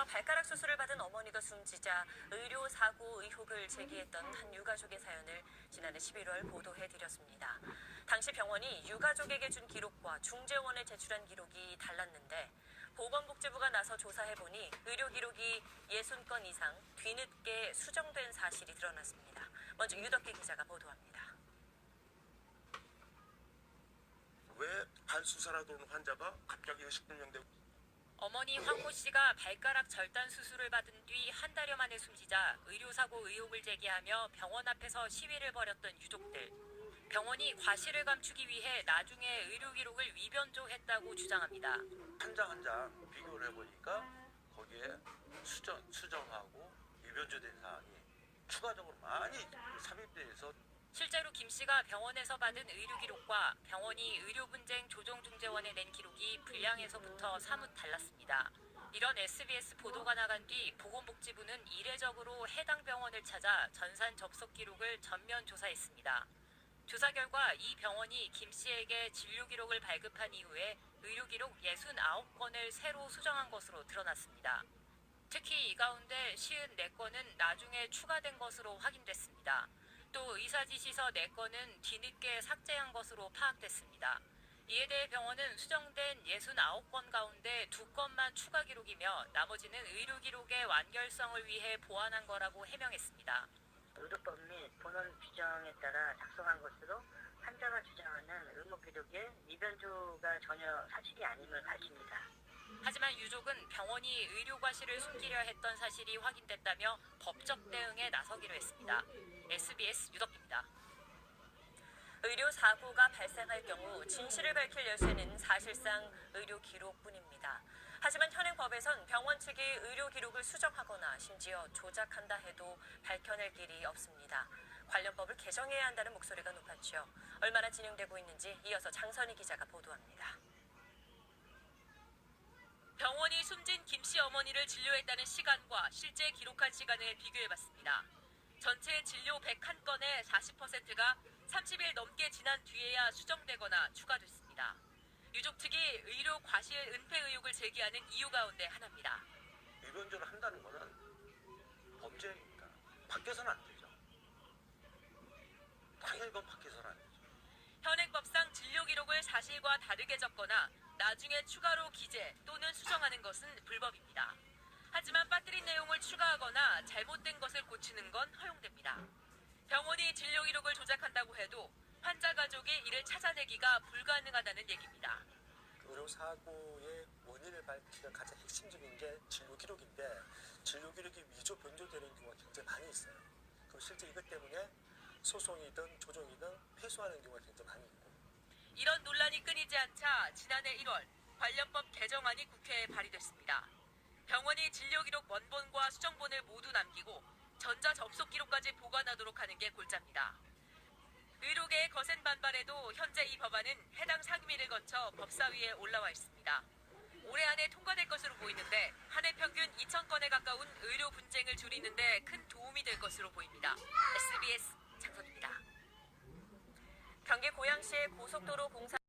병원에서 발가락 수술을 받은 어머니가 숨지자 의료사고 의혹을 제기했던 한 유가족의 사연을 지난해 11월 보도해드렸습니다. 당시 병원이 유가족에게 준 기록과 중재원에 제출한 기록이 달랐는데 보건복지부가 나서 조사해보니 의료 기록이 60건 이상 뒤늦게 수정된 사실이 드러났습니다. 먼저 유덕기 기자가 보도합니다. 왜 반수사라도 온 환자가 갑자기 의식불명되고 어머니 황모 씨가 발가락 절단 수술을 받은 뒤 한 달여 만에 숨지자 의료사고 의혹을 제기하며 병원 앞에서 시위를 벌였던 유족들. 병원이 과실을 감추기 위해 나중에 의료 기록을 위변조했다고 주장합니다. 한 장 한 장 비교를 해보니까 거기에 수정하고 위변조된 사항이 추가적으로 많이 삽입돼서 실제로 김 씨가 병원에서 받은 의료 기록과 병원이 의료분쟁 조정중재원에 낸 기록이 불량에서부터 사뭇 달랐습니다. 이런 SBS 보도가 나간 뒤 보건복지부는 이례적으로 해당 병원을 찾아 전산 접속 기록을 전면 조사했습니다. 조사 결과 이 병원이 김 씨에게 진료 기록을 발급한 이후에 의료 기록 69건을 새로 수정한 것으로 드러났습니다. 특히 이 가운데 54건은 나중에 추가된 것으로 확인됐습니다. 또 의사지시서 4건은 뒤늦게 삭제한 것으로 파악됐습니다. 이에 대해 병원은 수정된 69건 가운데 2건만 추가 기록이며 나머지는 의료 기록의 완결성을 위해 보완한 거라고 해명했습니다. 의료법 및 본원 규정에 따라 작성한 것으로 환자가 주장하는 의무 기록에 위변조가 전혀 사실이 아님을 밝힙니다. 하지만 유족은 병원이 의료 과실을 숨기려 했던 사실이 확인됐다며 법적 대응에 나서기로 했습니다. SBS 유덕기입니다. 의료 사고가 발생할 경우 진실을 밝힐 열쇠는 사실상 의료 기록뿐입니다. 하지만 현행 법에선 병원 측이 의료 기록을 수정하거나 심지어 조작한다 해도 밝혀낼 길이 없습니다. 관련 법을 개정해야 한다는 목소리가 높았죠. 얼마나 진행되고 있는지 이어서 장선희 기자가 보도합니다. 병원이 숨진 김 씨 어머니를 진료했다는 시간과 실제 기록한 시간을 비교해봤습니다. 전체 진료 101건의 40%가 30일 넘게 지난 뒤에야 수정되거나 추가됐습니다. 유족 측이 의료 과실 은폐 의혹을 제기하는 이유 가운데 하나입니다. 위변조를 한다는 거는 범죄입니다. 밖에서는 안 되죠. 당연히 그건 밖에서는 안 되죠. 현행법상 진료 기록을 사실과 다르게 적거나 나중에 추가로 기재 또는 수정하는 것은 불법입니다. 하지만 빠뜨린 내용을 추가하거나 잘못된 것을 고치는 건 허용됩니다. 병원이 진료 기록을 조작한다고 해도 환자 가족이 이를 찾아내기가 불가능하다는 얘기입니다. 의료사고의 원인을 밝히는 가장 핵심적인 게 진료 기록인데 진료 기록이 위조 변조되는 경우가 굉장히 많이 있어요. 그럼 실제 이것 때문에 소송이든 조정이든 패소하는 경우가 굉장히 많이 있고 이런 논란이 끊이지 않자 지난해 1월 관련법 개정안이 국회에 발의됐습니다. 병원이 진료 기록 원본과 수정본을 모두 남기고 전자 접속 기록까지 보관하도록 하는 게 골자입니다. 의료계의 거센 반발에도 현재 이 법안은 해당 상임위를 거쳐 법사위에 올라와 있습니다. 올해 안에 통과될 것으로 보이는데